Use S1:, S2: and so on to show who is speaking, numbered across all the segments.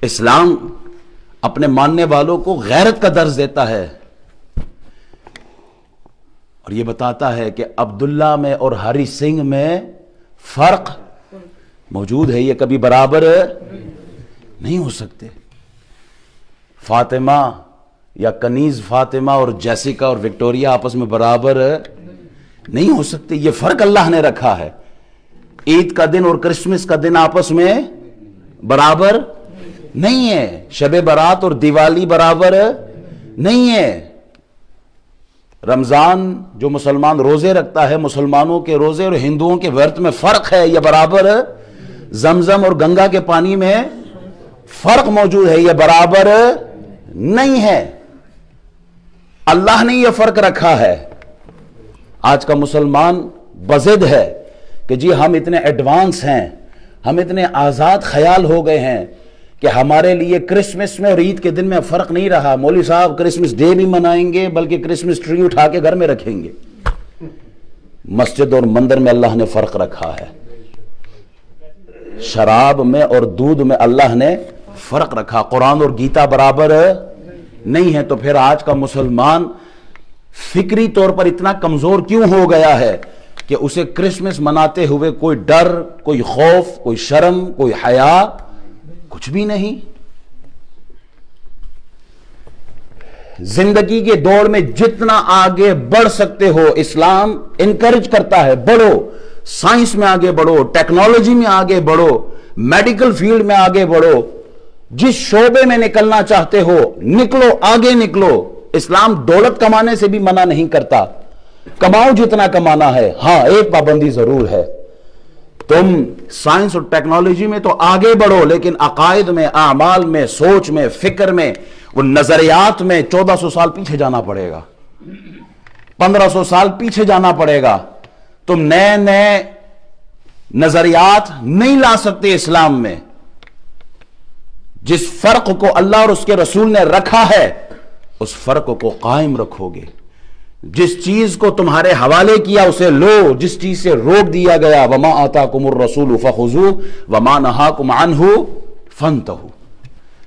S1: اسلام اپنے ماننے والوں کو غیرت کا درس دیتا ہے اور یہ بتاتا ہے کہ عبداللہ میں اور ہری سنگھ میں فرق موجود ہے، یہ کبھی برابر نہیں ہو سکتے۔ فاطمہ یا کنیز فاطمہ اور جیسیکا اور وکٹوریا آپس میں برابر نہیں ہو سکتے، یہ فرق اللہ نے رکھا ہے۔ عید کا دن اور کرسمس کا دن آپس میں برابر نہیں ہے، شب برات اور دیوالی برابر نہیں ہے۔ رمضان جو مسلمان روزے رکھتا ہے، مسلمانوں کے روزے اور ہندوؤں کے ورت میں فرق ہے، یہ برابر۔ زمزم اور گنگا کے پانی میں فرق موجود ہے، یہ برابر نہیں ہے۔ اللہ نے یہ فرق رکھا ہے۔ آج کا مسلمان بضد ہے کہ جی ہم اتنے ایڈوانس ہیں، ہم اتنے آزاد خیال ہو گئے ہیں کہ ہمارے لیے کرسمس میں اور عید کے دن میں فرق نہیں رہا۔ مولوی صاحب کرسمس ڈے بھی منائیں گے بلکہ کرسمس ٹری اٹھا کے گھر میں رکھیں گے۔ مسجد اور مندر میں اللہ نے فرق رکھا ہے، شراب میں اور دودھ میں اللہ نے فرق رکھا۔ قرآن اور گیتا برابر نہیں ہے، تو پھر آج کا مسلمان فکری طور پر اتنا کمزور کیوں ہو گیا ہے کہ اسے کرسمس مناتے ہوئے کوئی ڈر، کوئی خوف، کوئی شرم، کوئی حیا کچھ بھی نہیں۔ زندگی کے دوڑ میں جتنا آگے بڑھ سکتے ہو اسلام انکریج کرتا ہے، بڑھو، سائنس میں آگے بڑھو، ٹیکنالوجی میں آگے بڑھو، میڈیکل فیلڈ میں آگے بڑھو، جس شعبے میں نکلنا چاہتے ہو نکلو، آگے نکلو۔ اسلام دولت کمانے سے بھی منع نہیں کرتا، کماؤ جتنا کمانا ہے، ہاں ایک پابندی ضرور ہے، تم سائنس اور ٹیکنالوجی میں تو آگے بڑھو لیکن عقائد میں، اعمال میں، سوچ میں، فکر میں، وہ نظریات میں 1400 سال پیچھے جانا پڑے گا، 1500 سال پیچھے جانا پڑے گا۔ تم نئے نئے نظریات نہیں لا سکتے اسلام میں۔ جس فرق کو اللہ اور اس کے رسول نے رکھا ہے اس فرق کو قائم رکھو گے۔ جس چیز کو تمہارے حوالے کیا اسے لو، جس چیز سے روک دیا گیا وما آتاکم الرسول فخذوہ وما نہاکم عنہ فانتہوا،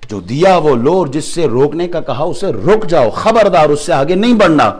S1: جو دیا وہ لو اور جس سے روکنے کا کہا اسے رک جاؤ، خبردار اس سے آگے نہیں بڑھنا۔